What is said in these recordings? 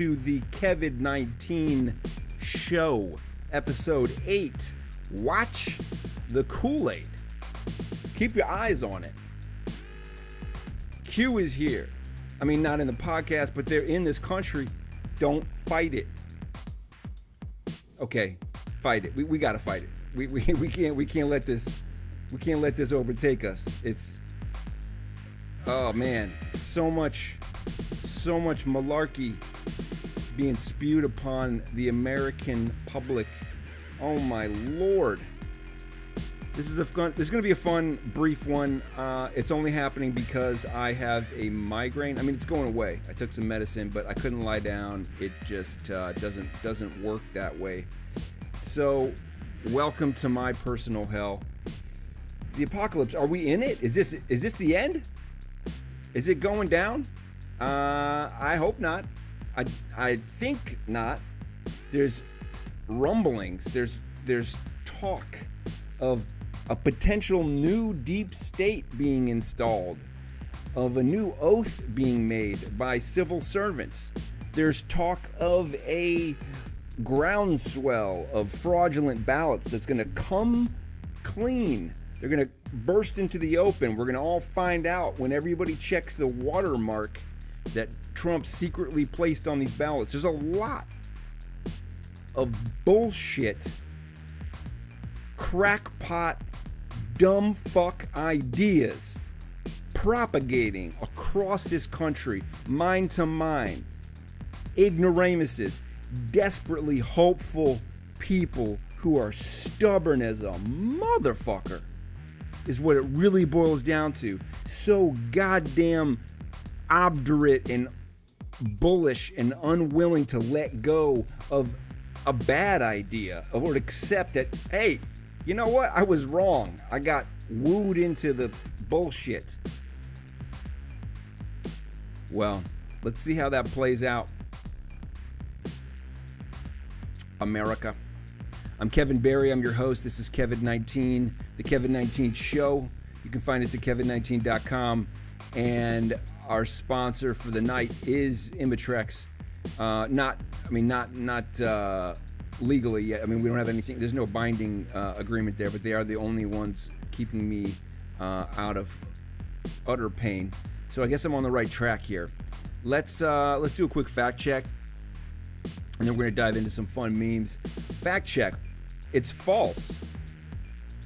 to the KEVID19 Show, episode 8. Watch the Kool-Aid. Keep your eyes on it. Q is here. I mean, not in the podcast, but they're in this country. Don't fight it. Okay, fight it. We gotta fight it. We can't let this overtake us. It's, oh man, so much malarkey being spewed upon the American public. Oh my Lord. This is going to be a fun, brief one. It's only happening because I have a migraine. I mean, it's going away. I took some medicine, but I couldn't lie down. It just doesn't work that way. So, welcome to my personal hell. The apocalypse. Are we in it? Is this the end? Is it going down? I hope not. I think not. There's rumblings. There's talk of a potential new deep state being installed, of a new oath being made by civil servants. There's talk of a groundswell of fraudulent ballots that's going to come clean. They're going to burst into the open. We're going to all find out when everybody checks the watermark that Trump secretly placed on these ballots. There's a lot of bullshit, crackpot, dumb fuck ideas propagating across this country, mind to mind. Ignoramuses, desperately hopeful people who are stubborn as a motherfucker is what it really boils down to. So goddamn obdurate and bullish and unwilling to let go of a bad idea or accept that, hey, you know what? I was wrong. I got wooed into the bullshit. Well, let's see how that plays out. America. I'm Kevin Berrey. I'm your host. This is KEVID19, the KEVID19 Show. You can find it at KEVID19.com. And our sponsor for the night is Imitrex. Not legally yet. I mean, we don't have anything. There's no binding agreement there, but they are the only ones keeping me out of utter pain. So I guess I'm on the right track here. Let's do a quick fact check, and then we're gonna dive into some fun memes. Fact check: it's false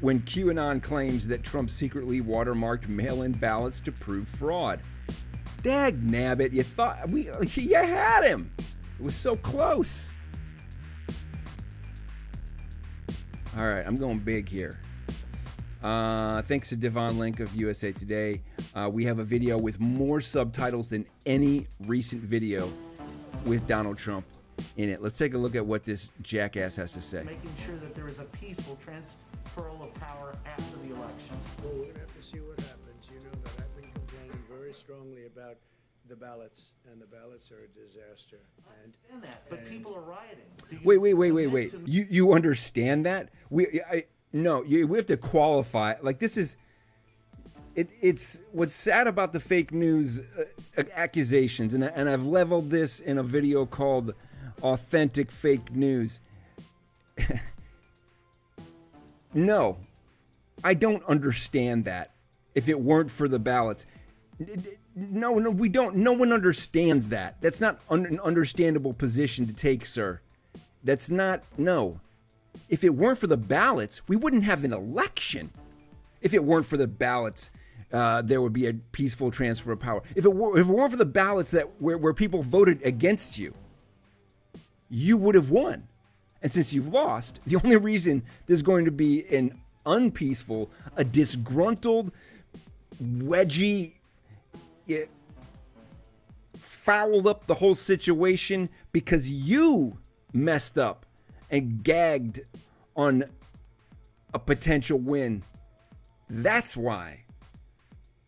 when QAnon claims that Trump secretly watermarked mail-in ballots to prove fraud. Dag nabbit, you thought you had him. It was so close. All right, I'm going big here. Thanks to Devon Link of USA Today. We have a video with more subtitles than any recent video with Donald Trump in it. Let's take a look at what this jackass has to say. Making sure that there is a peaceful transferal of power after the election. Well, we're going to have to see what happens. You know that I've been complaining very strongly about the ballots, and the ballots are a disaster. And that, but people are rioting. Wait. You understand that? We have to qualify. Like, this is, it's what's sad about the fake news accusations, and I've leveled this in a video called Authentic Fake News. No, I don't understand that. If it weren't for the ballots. No, we don't. No one understands that. That's not an understandable position to take, sir. That's not, no. If it weren't for the ballots, we wouldn't have an election. If it weren't for the ballots, there would be a peaceful transfer of power. If it weren't for the ballots that where people voted against you, you would have won. And since you've lost, the only reason there's going to be an unpeaceful, a disgruntled, wedgy, it fouled up the whole situation because you messed up and gagged on a potential win. That's why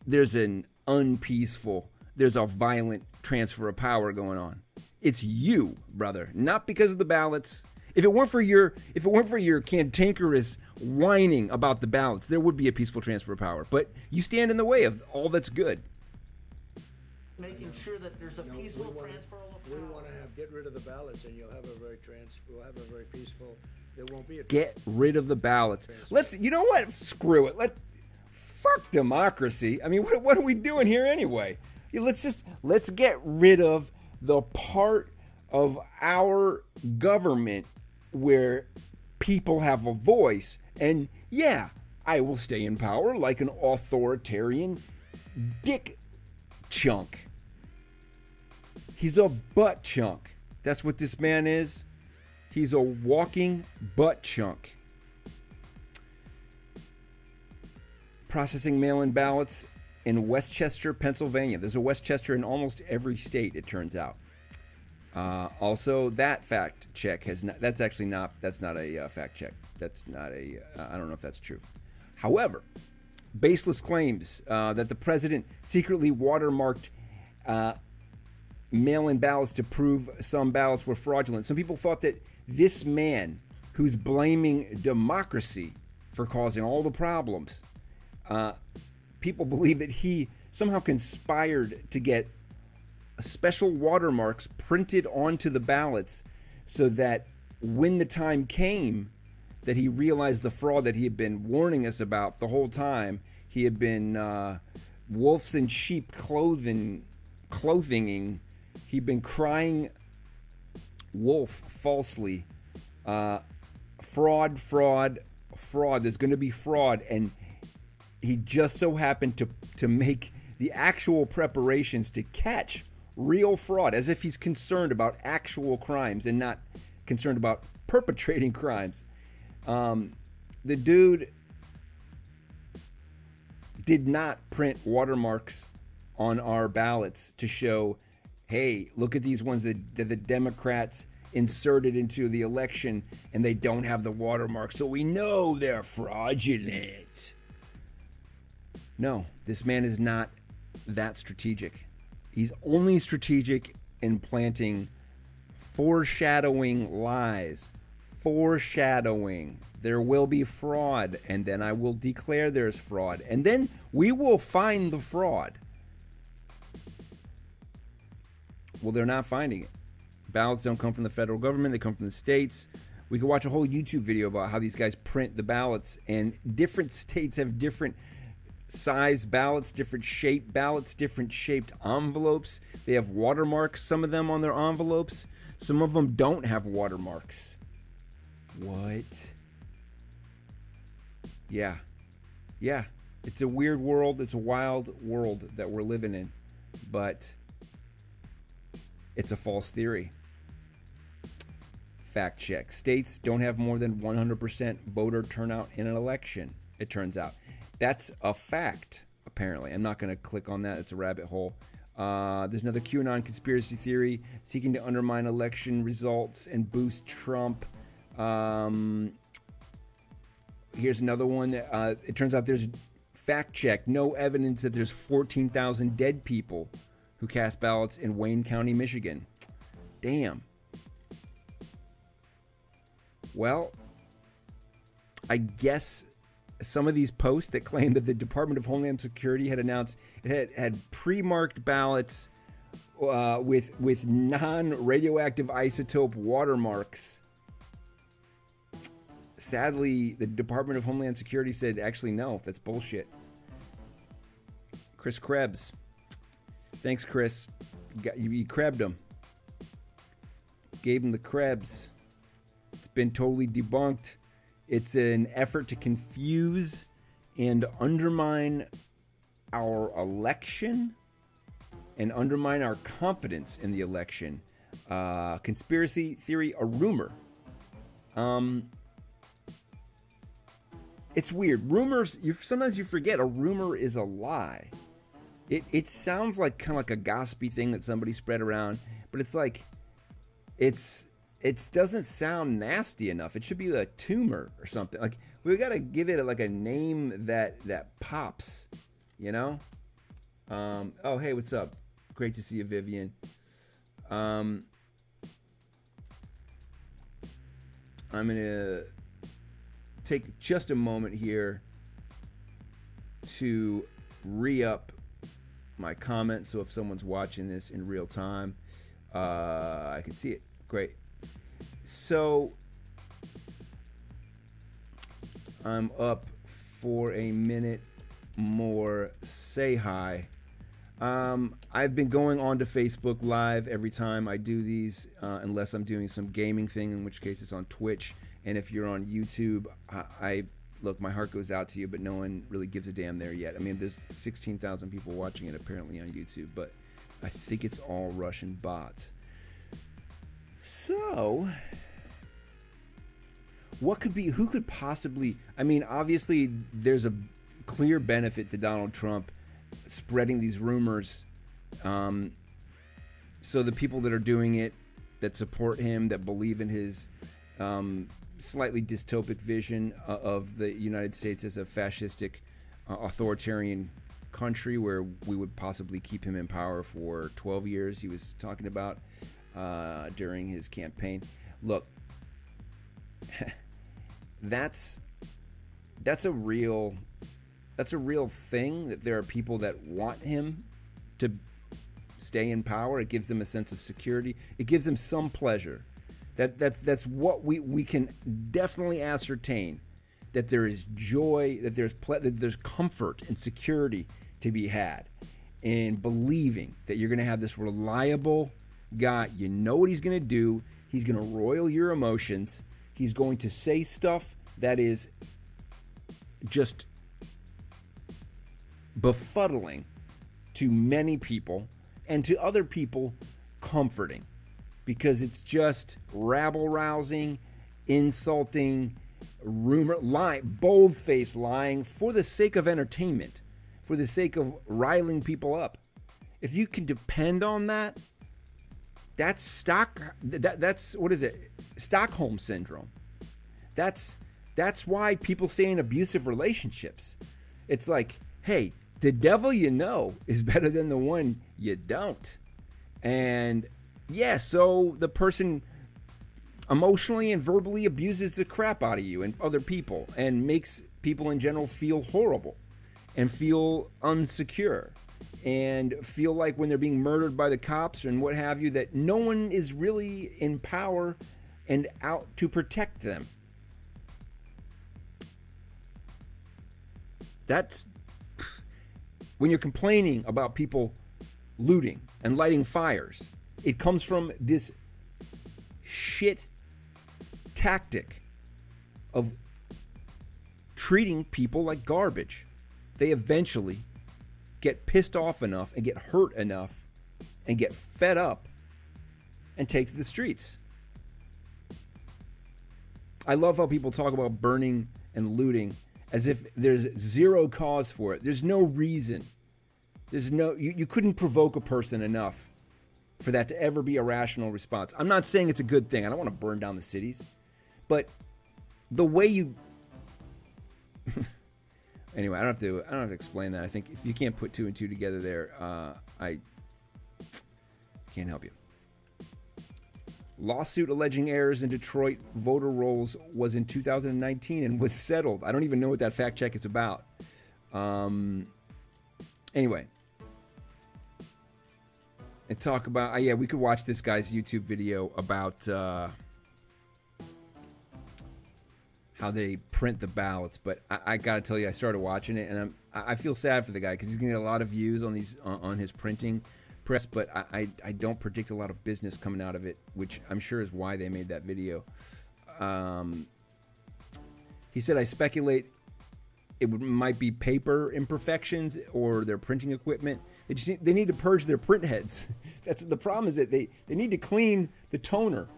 there's an unpeaceful, there's a violent transfer of power going on. It's you, brother, not because of the ballots. If it weren't for your cantankerous whining about the ballots, there would be a peaceful transfer of power. But you stand in the way of all that's good. Making ensure that there's a No, peaceful we wanna- transfer of We power. want to get rid of the ballots, and we'll have a very peaceful. There won't be a Get rid of the ballots. You know what? Screw it. Fuck democracy. I mean, what are we doing here anyway? Let's get rid of the part of our government where people have a voice. And yeah, I will stay in power like an authoritarian dick chunk. He's a butt chunk. That's what this man is. He's a walking butt chunk. Processing mail-in ballots in Westchester, Pennsylvania. There's a Westchester in almost every state, it turns out. Also, that fact check that's not a fact check. That's not I don't know if that's true. However, baseless claims that the president secretly watermarked mail-in ballots to prove some ballots were fraudulent. Some people thought that this man, who's blaming democracy for causing all the problems, people believe that he somehow conspired to get special watermarks printed onto the ballots so that when the time came that he realized the fraud that he had been warning us about the whole time, he had been wolves in sheep clothinging. He'd been crying wolf falsely. Fraud. There's going to be fraud. And he just so happened to make the actual preparations to catch real fraud, as if he's concerned about actual crimes and not concerned about perpetrating crimes. The dude did not print watermarks on our ballots to show, hey, look at these ones that the Democrats inserted into the election and they don't have the watermark, so we know they're fraudulent. No, this man is not that strategic. He's only strategic in planting foreshadowing lies. Foreshadowing. There will be fraud, and then I will declare there's fraud, and then we will find the fraud. Well, they're not finding it. Ballots don't come from the federal government, they come from the states. We could watch a whole YouTube video about how these guys print the ballots, and different states have different size ballots, different shaped ballots, different shaped envelopes. They have watermarks, some of them on their envelopes. Some of them don't have watermarks. What? Yeah. It's a weird world. It's a wild world that we're living in. But it's a false theory. Fact check. States don't have more than 100% voter turnout in an election, it turns out. That's a fact, apparently. I'm not going to click on that. It's a rabbit hole. There's another QAnon conspiracy theory seeking to undermine election results and boost Trump. Here's another one. It turns out there's fact check. No evidence that there's 14,000 dead people who cast ballots in Wayne County, Michigan. Damn. Well, I guess some of these posts that claim that the Department of Homeland Security had announced it had pre-marked ballots with non-radioactive isotope watermarks. Sadly, the Department of Homeland Security said, actually, no, that's bullshit. Chris Krebs. Thanks, Chris. You crebbed him. Gave him the Krebs. It's been totally debunked. It's an effort to confuse and undermine our election and undermine our confidence in the election. Conspiracy theory, a rumor. It's weird. Rumors, sometimes you forget a rumor is a lie. It sounds like kind of like a gossipy thing that somebody spread around, but it's like it doesn't sound nasty enough. It should be a tumor or something. Like, we got to give it like a name that pops, you know? Oh, hey, what's up? Great to see you, Vivian. I'm going to take just a moment here to re-up my comment, so if someone's watching this in real time, I can see it. Great. So I'm up for a minute more. Say hi. I've been going on to Facebook Live every time I do these, unless I'm doing some gaming thing, in which case it's on Twitch. And if you're on YouTube, I look, my heart goes out to you, but no one really gives a damn there yet. I mean, there's 16,000 people watching it apparently on YouTube, but I think it's all Russian bots. So, who could possibly, I mean, obviously there's a clear benefit to Donald Trump spreading these rumors, so the people that are doing it, that support him, that believe in his slightly dystopic vision of the United States as a fascistic, authoritarian country where we would possibly keep him in power for 12 years, he was talking about during his campaign. Look, that's a real thing, that there are people that want him to stay in power. It gives them a sense of security. It gives them some pleasure. That's what we can definitely ascertain, that there is joy, that there's comfort and security to be had in believing that you're going to have this reliable guy. You know what he's going to do. He's going to roil your emotions. He's going to say stuff that is just befuddling to many people, and to other people comforting, because it's just rabble-rousing, insulting, bold-faced lying for the sake of entertainment, for the sake of riling people up. If you can depend on that, that's what is it? Stockholm syndrome. That's why people stay in abusive relationships. It's like, hey, the devil you know is better than the one you don't. And yeah, so the person emotionally and verbally abuses the crap out of you and other people, and makes people in general feel horrible and feel unsecure and feel like when they're being murdered by the cops and what have you, that no one is really in power and out to protect them. That's when you're complaining about people looting and lighting fires. It comes from this shit tactic of treating people like garbage. They eventually get pissed off enough and get hurt enough and get fed up and take to the streets. I love how people talk about burning and looting as if there's zero cause for it. There's no reason. You couldn't provoke a person enough for that to ever be a rational response. I'm not saying it's a good thing. I don't want to burn down the cities. But the way you anyway, I don't have to explain that. I think if you can't put two and two together there, I can't help you. Lawsuit alleging errors in Detroit voter rolls was in 2019 and was settled. I don't even know what that fact check is about. Anyway. And talk about, we could watch this guy's YouTube video about how they print the ballots. But I got to tell you, I started watching it, and I feel sad for the guy because he's going to get a lot of views on his printing press, but I don't predict a lot of business coming out of it, which I'm sure is why they made that video. He said, I speculate might be paper imperfections or their printing equipment. They need to purge their print heads. That's the problem, is that they need to clean the toner,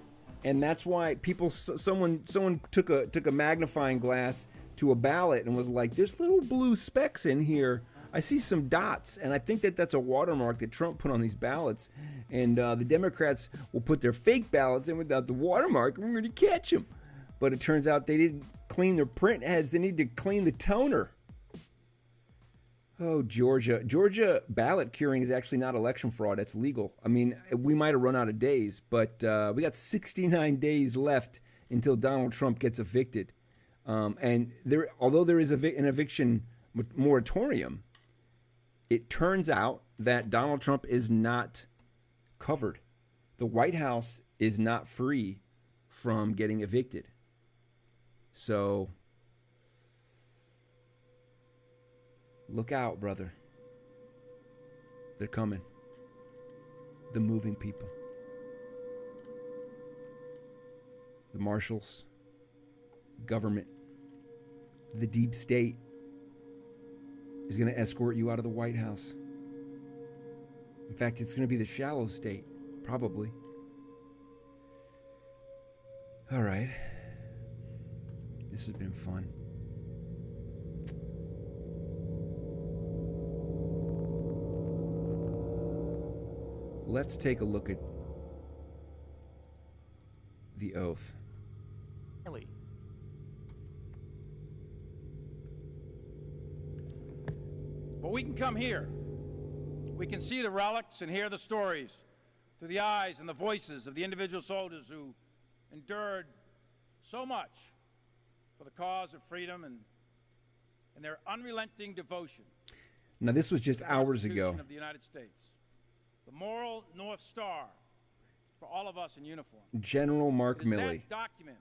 and that's why someone took a magnifying glass to a ballot and was like, "There's little blue specks in here. I see some dots," and I think that's a watermark that Trump put on these ballots, and the Democrats will put their fake ballots in without the watermark, and we're going to catch them. But it turns out they didn't clean their print heads. They need to clean the toner. Oh, Georgia ballot curing is actually not election fraud. It's legal. I mean, we might have run out of days, but we got 69 days left until Donald Trump gets evicted. And although there is an eviction moratorium, it turns out that Donald Trump is not covered. The White House is not free from getting evicted. So look out, brother. They're coming. The moving people. The marshals. Government. The deep state is going to escort you out of the White House. In fact, it's going to be the shallow state, probably. All right. This has been fun. Let's take a look at the oath. Really? But we can come here. We can see the relics and hear the stories through the eyes and the voices of the individual soldiers who endured so much for the cause of freedom and their unrelenting devotion. Now, this was just hours ago. Of the United States, the moral North Star for all of us in uniform. General Mark Milley. It is that document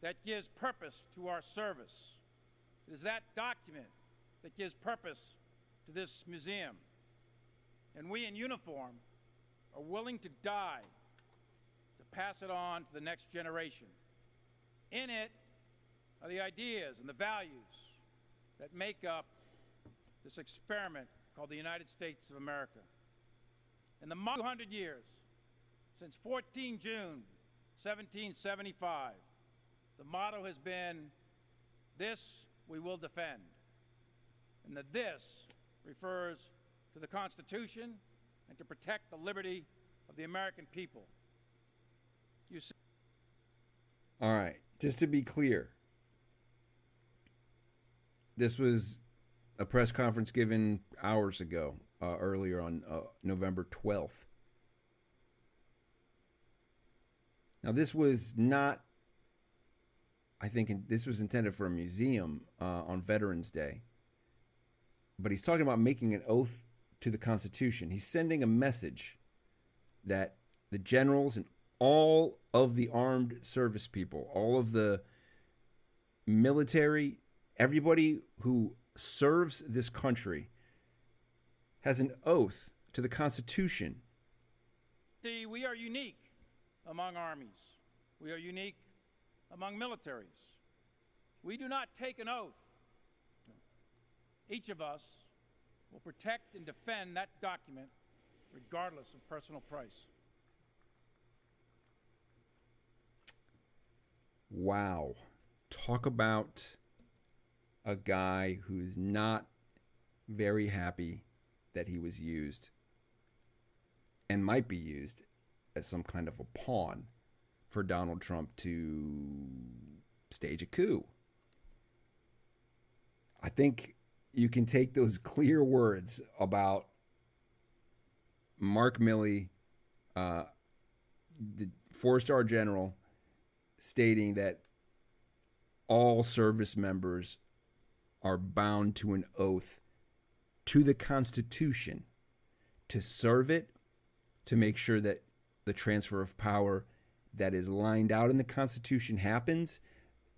that gives purpose to our service. It is that document that gives purpose to this museum. And we in uniform are willing to die to pass it on to the next generation. In it are the ideas and the values that make up this experiment called the United States of America. In the 200 years, since 14 June 1775, the motto has been, "This we will defend." And the "this" refers to the Constitution and to protect the liberty of the American people. You see. All right, just to be clear, this was a press conference given hours ago, earlier on November 12th. Now, this was not, I think this was intended for a museum on Veterans Day. But he's talking about making an oath to the Constitution. He's sending a message that the generals and all of the armed service people, all of the military, everybody who serves this country has an oath to the Constitution. See, we are unique among armies. We are unique among militaries. We do not take an oath. Each of us will protect and defend that document regardless of personal price. Wow. Talk about a guy who's not very happy that he was used and might be used as some kind of a pawn for Donald Trump to stage a coup. I think you can take those clear words about Mark Milley, the 4-star general, stating that all service members are bound to an oath to the Constitution to serve it, to make sure that the transfer of power that is lined out in the Constitution happens,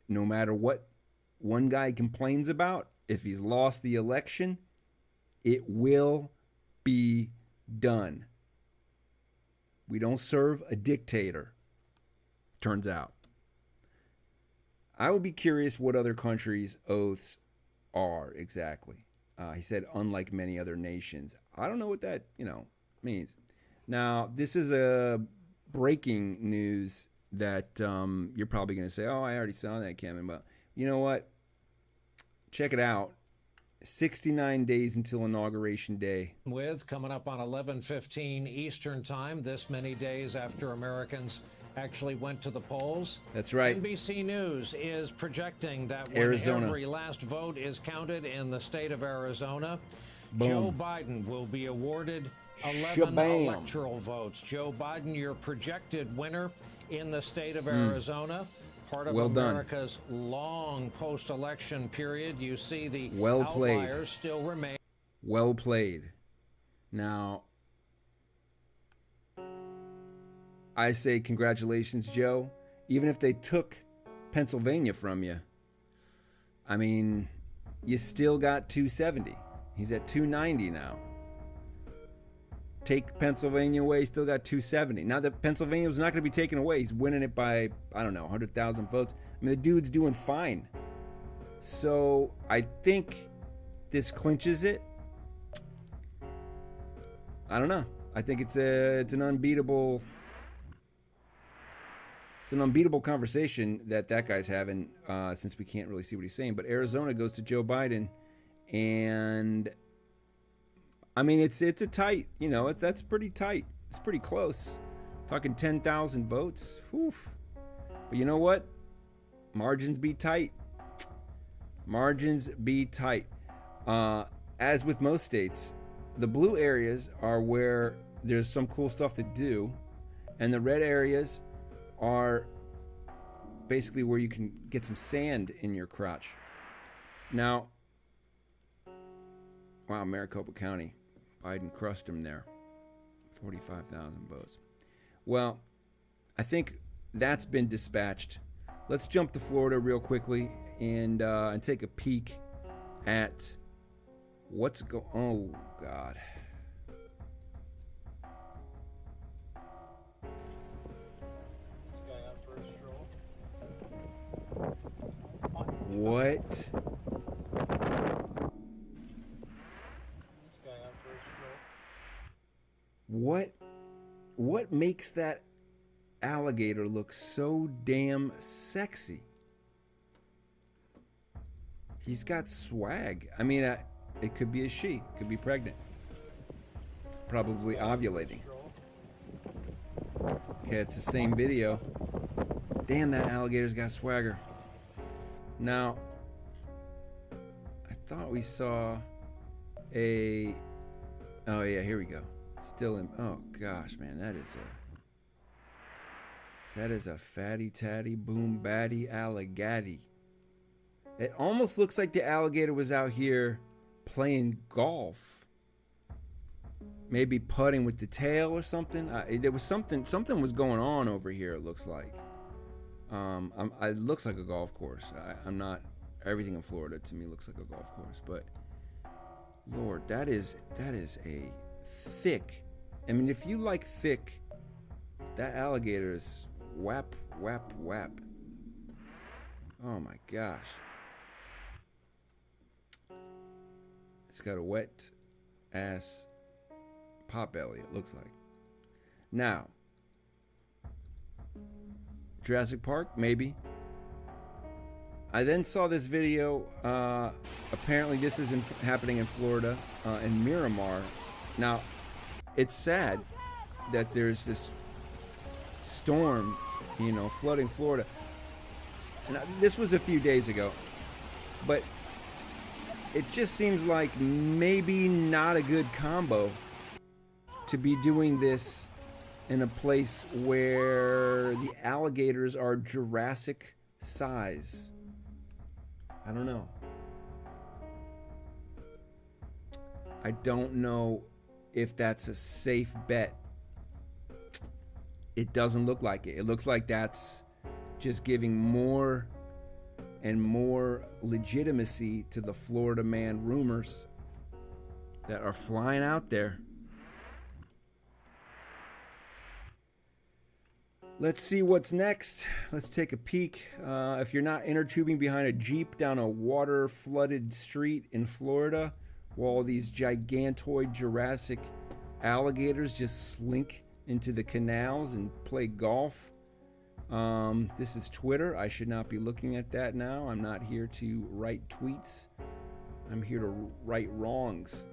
no matter what one guy complains about. If he's lost the election, it will be done. We don't serve a dictator, turns out. I would be curious what other countries' oaths are exactly. He said, unlike many other nations. I don't know what that, means. Now, this is a breaking news that you're probably going to say, oh, I already saw that, Kevin. But you know what? Check it out. 69 days until Inauguration Day. With coming up on 11:15 Eastern Time, this many days after Americans actually went to the polls. That's right. NBC News is projecting that when Arizona. every last vote is counted in the state of Arizona, Boom. Joe Biden will be awarded 11 Shabam. electoral votes. Joe Biden, your projected winner in the state of Arizona. Part of Well done. America's long post-election period. You see the Well played. outliers still remain. Well played. Now, I say congratulations, Joe. Even if they took Pennsylvania from you, I mean, you still got 270. He's at 290 now. Take Pennsylvania away, still got 270. Now that Pennsylvania was not going to be taken away, he's winning it by, I don't know, 100,000 votes. I mean, the dude's doing fine. So I think this clinches it. I don't know. I think it's an unbeatable conversation that guy's having, since we can't really see what he's saying. But Arizona goes to Joe Biden, and I mean it's a tight, that's pretty tight. It's pretty close. Talking 10,000 votes. Whew. But you know what? Margins be tight. Margins be tight. As with most states, the blue areas are where there's some cool stuff to do, and the red areas are basically where you can get some sand in your crotch. Now, wow, Maricopa County, Biden crushed him there. 45,000 votes. Well, I think that's been dispatched. Let's jump to Florida real quickly and take a peek at what's going. Oh God. This guy out for a stroll. What? This guy out for a stroll. What makes that alligator look so damn sexy? He's got swag. I mean, it could be a she. Could be pregnant. Probably ovulating. Okay, it's the same video. Damn, that alligator's got swagger. Now, I thought we saw a... Oh, yeah, here we go. Still in... Oh, gosh, man, that is a fatty tatty boom batty alligator. It almost looks like the alligator was out here playing golf. Maybe putting with the tail or something. There was something was going on over here, it looks like. It looks like a golf course. I'm not... Everything in Florida to me looks like a golf course. But, Lord, that is a thick... I mean, if you like thick, that alligator is whap, whap, whap. Oh, my gosh. It's got a wet ass pot belly, it looks like. Now, Jurassic Park, maybe. I then saw this video. Apparently, this is happening in Florida, in Miramar. Now, it's sad that there's this storm, flooding Florida. And this was a few days ago, but it just seems like maybe not a good combo to be doing this in a place where the alligators are Jurassic size. I don't know. I don't know if that's a safe bet. It doesn't look like it. It looks like that's just giving more and more legitimacy to the Florida man rumors that are flying out there. Let's see what's next. Let's take a peek. If you're not inner tubing behind a Jeep down a water-flooded street in Florida, while these gigantoid Jurassic alligators just slink into the canals and play golf. This is Twitter. I should not be looking at that now. I'm not here to write tweets. I'm here to right wrongs.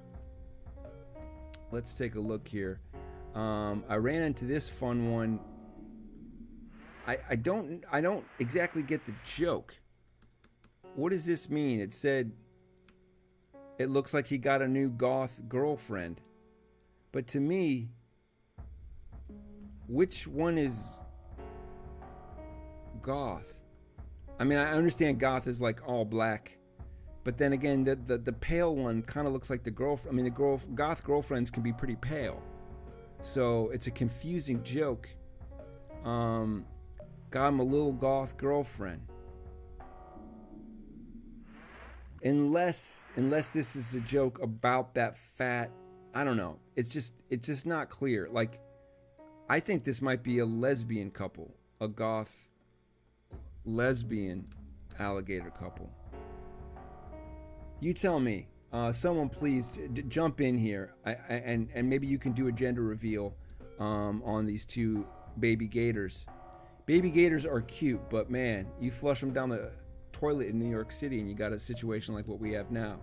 Let's take a look here. I ran into this fun one. I don't exactly get the joke. What does this mean? It said it looks like he got a new goth girlfriend. But to me, which one is goth? I mean, I understand goth is like all black, But then again, the pale one kind of looks like the girlfriend. I mean, the goth girlfriends can be pretty pale. So it's a confusing joke. Got him a little goth girlfriend. Unless this is a joke about that fat, I don't know. It's just not clear. Like, I think this might be a lesbian couple, a goth lesbian alligator couple. You tell me. Someone please jump in here, and maybe you can do a gender reveal on these two baby gators. Baby gators are cute, but man, you flush them down the toilet in New York City and you got a situation like what we have now.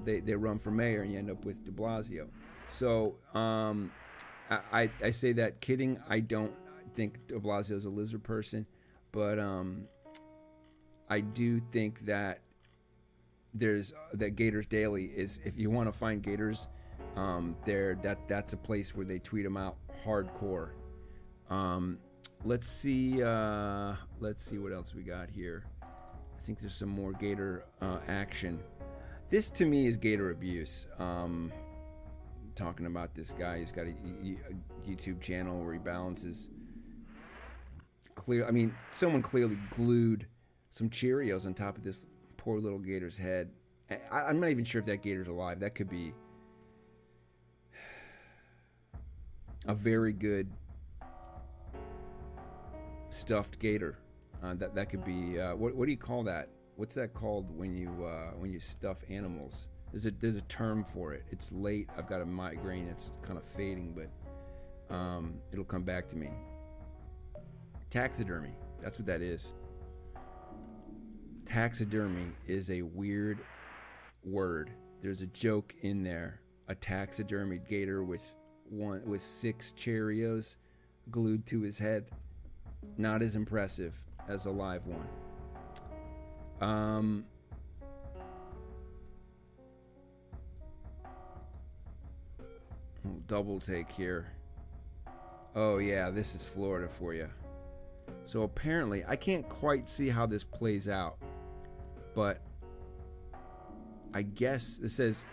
They run for mayor and you end up with de Blasio. So I say that kidding. I don't think de Blasio is a lizard person, but I do think that that Gators Daily is, if you want to find gators, that's a place where they tweet them out hardcore. Let's see what else we got here. I think there's some more gator action. This to me is gator abuse. Talking about this guy who's got a YouTube channel where he balances someone clearly glued some Cheerios on top of this poor little gator's head. I'm not even sure if that gator's alive. That could be a very good stuffed gator. That could be what do you call that? What's that called when you stuff animals? There's a term for it. It's late. I've got a migraine. It's kind of fading, but it'll come back to me. Taxidermy. That's what that is. Taxidermy is a weird word. There's a joke in there. A taxidermied gator with 6 Cheerios glued to his head. Not as impressive as a live one. Double take here. Oh yeah, this is Florida for you. So apparently, I can't quite see how this plays out, but I guess it says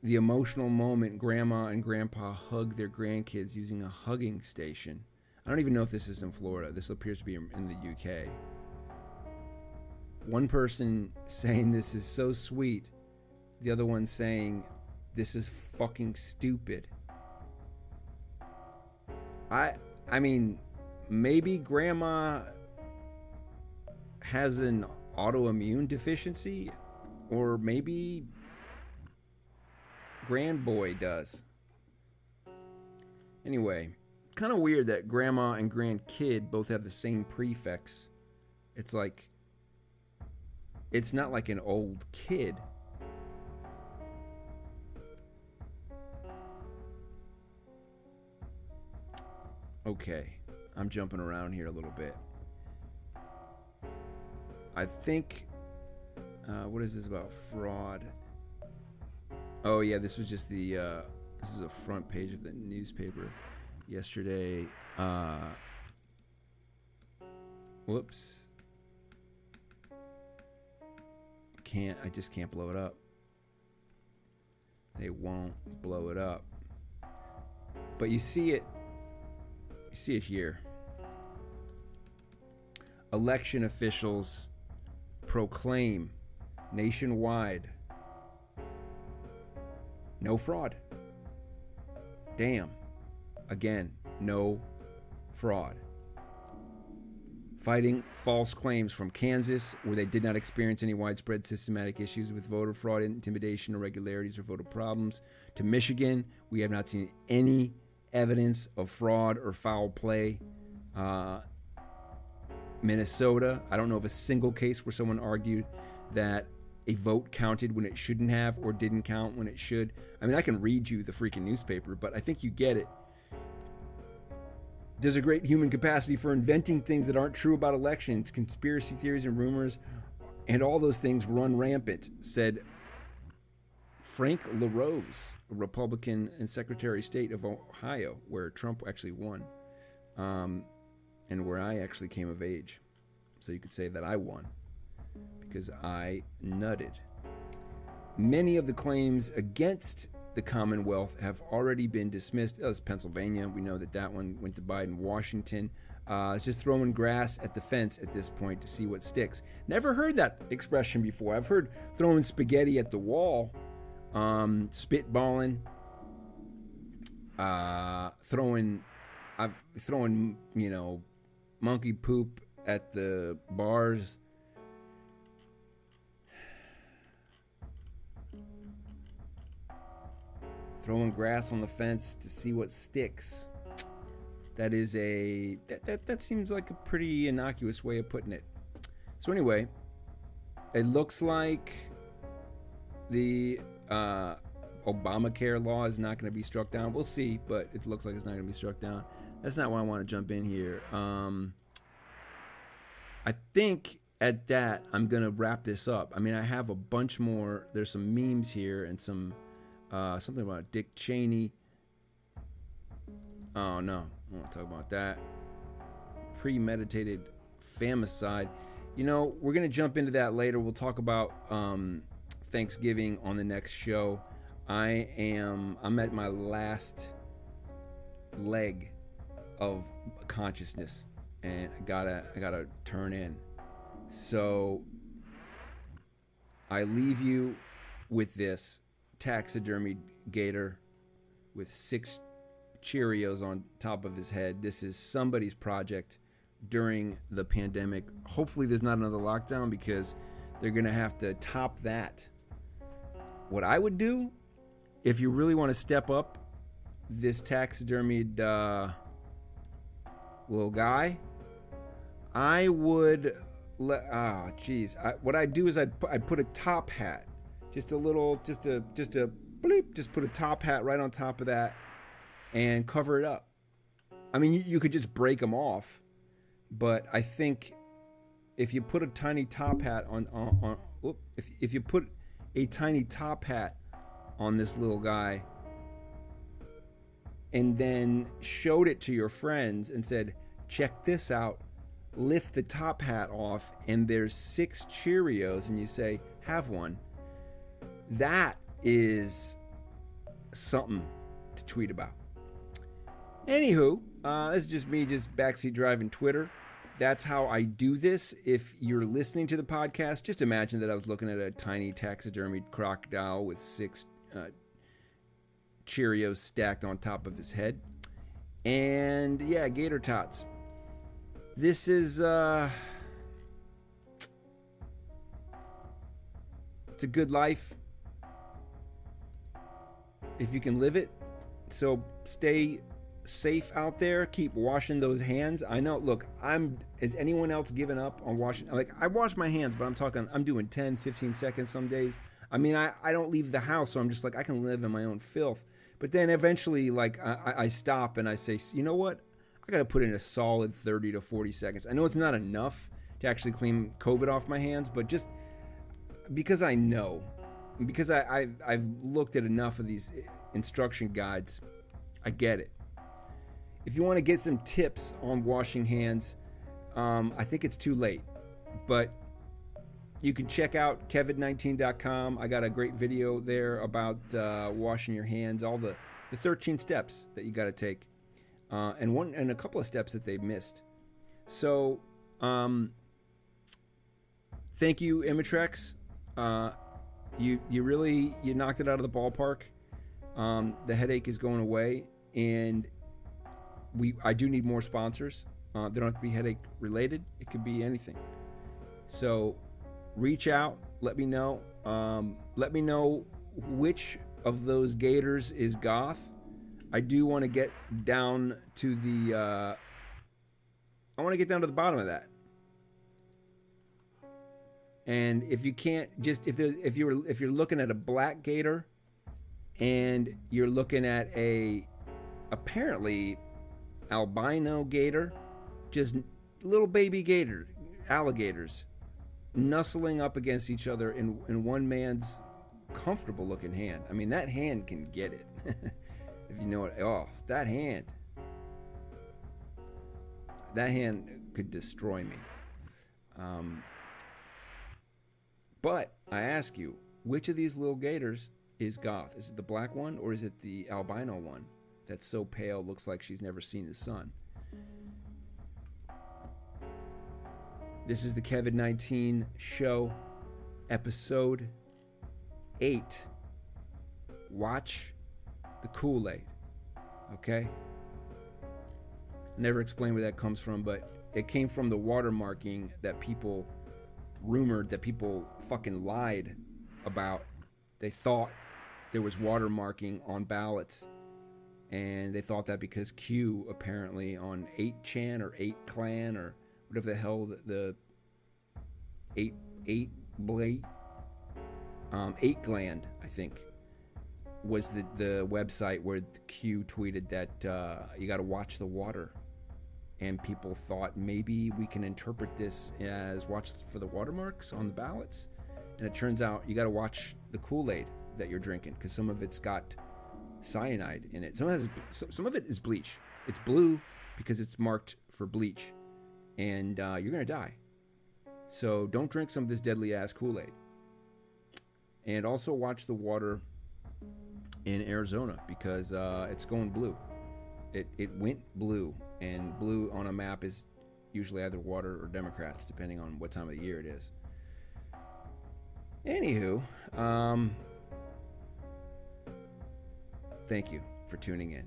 the emotional moment grandma and grandpa hug their grandkids using a hugging station. I don't even know if this is in Florida. This appears to be in the UK. One person saying this is so sweet, the other one saying this is fucking stupid. I mean, maybe grandma has an autoimmune deficiency, or maybe grandboy does. Anyway, kind of weird that grandma and grandkid both have the same prefix. It's like, it's not like an old kid. Okay, I'm jumping around here a little bit. I think, what is this about fraud? Oh yeah, this was just the, this is a front page of the newspaper yesterday. Whoops. I just can't blow it up. They won't blow it up. But you see it here. Election officials proclaim nationwide no fraud. Damn. Again, no fraud. Fighting false claims from Kansas, where they did not experience any widespread systematic issues with voter fraud, intimidation, irregularities, or voter problems, to Michigan, we have not seen any evidence of fraud or foul play. Minnesota, I don't know of a single case where someone argued that a vote counted when it shouldn't have, or didn't count when it should. I mean, I can read you the freaking newspaper, but I think you get it. There's a great human capacity for inventing things that aren't true about elections. Conspiracy theories and rumors and all those things run rampant, said Frank LaRose, a Republican and Secretary of State of Ohio, where Trump actually won. and where I actually came of age. So you could say that I won because I nutted. Many of the claims against the Commonwealth have already been dismissed. As Pennsylvania, we know that one went to Biden. Washington, it's just throwing grass at the fence at this point to see what sticks. Never heard that expression before. I've heard throwing spaghetti at the wall, spitballing, throwing, monkey poop at the bars. Throwing grass on the fence to see what sticks. That is that seems like a pretty innocuous way of putting it. So anyway, it looks like the Obamacare law is not going to be struck down. We'll see, but it looks like it's not going to be struck down. That's not why I want to jump in here. I think at that, I'm going to wrap this up. I mean, I have a bunch more. There's some memes here and some something about Dick Cheney. Oh, no. I won't talk about that. Premeditated famicide. We're going to jump into that later. We'll talk about Thanksgiving on the next show. I'm at my last leg of consciousness, and I gotta turn in. So I leave you with this taxidermied gator with 6 Cheerios on top of his head. This is somebody's project during the pandemic. Hopefully there's not another lockdown, because they're gonna have to top that. What I would do, if you really want to step up this taxidermied little guy, I would what I'd do is I'd put a top hat, just a bleep, just put a top hat right on top of that and cover it up. I mean, you could just break them off, but I think if you put a tiny top hat if you put a tiny top hat on this little guy and then showed it to your friends and said, check this out, lift the top hat off and there's 6 Cheerios, and you say, have one, that is something to tweet about. Anywho, this is just me backseat driving Twitter. That's how I do this. If you're listening to the podcast, just imagine that I was looking at a tiny taxidermied crocodile with 6 Cheerios stacked on top of his head. And yeah, gator tots. This is it's a good life if you can live it. So stay safe out there. Keep washing those hands. I know, look, is anyone else giving up on washing? Like, I wash my hands, but I'm doing 10, 15 seconds some days. I mean, I don't leave the house, so I'm just like, I can live in my own filth. But then eventually, like, I stop and I say, you know what? I got to put in a solid 30 to 40 seconds. I know it's not enough to actually clean COVID off my hands, but just because I know, because I've looked at enough of these instruction guides, I get it. If you want to get some tips on washing hands, I think it's too late, but you can check out KEVID19.com. I got a great video there about washing your hands, all the 13 steps that you got to take, and a couple of steps that they missed. So, thank you, Imitrex. You knocked it out of the ballpark. The headache is going away, and I do need more sponsors. They don't have to be headache related. It could be anything. So reach out. Let me know. Let me know which of those gators is goth. I do want to get down to the. I want to get down to the bottom of that. And if you can't, just if you're looking at a black gator, and you're looking at a apparently albino gator, just little baby alligators nuzzling up against each other in one man's comfortable looking hand. I mean, that hand can get it. If you know it. Oh, that hand. that hand could destroy me. But I ask you, which of these little gators is goth? Is it the black one or is it the albino one that's so pale, looks like she's never seen the sun? This is the KEVID19 Show, episode 8. Watch the Kool-Aid, okay? I never explained where that comes from, but it came from the watermarking that people rumored, that people fucking lied about. They thought there was watermarking on ballots, and they thought that because Q apparently on 8chan or 8clan or whatever the hell the 8 gland, I think, was the website where Q tweeted that you got to watch the water, and people thought maybe we can interpret this as watch for the watermarks on the ballots, and it turns out you got to watch the Kool-Aid that you're drinking, because some of it's got cyanide in it. Some of it is bleach. It's blue because it's marked for bleach, and you're gonna die. So don't drink some of this deadly ass Kool-Aid. And also watch the water in Arizona, because it's going blue. It went blue, and blue on a map is usually either water or Democrats, depending on what time of the year it is. Anywho, thank you for tuning in.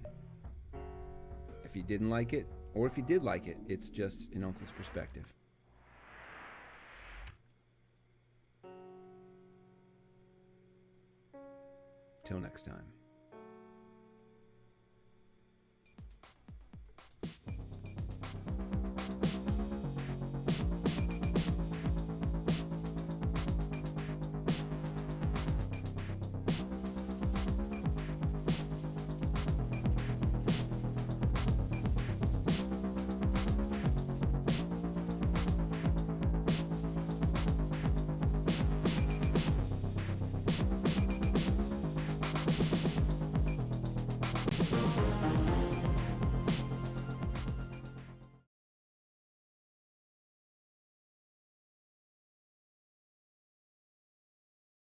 If you didn't like it, or if you did like it, it's just an uncle's perspective. Till next time.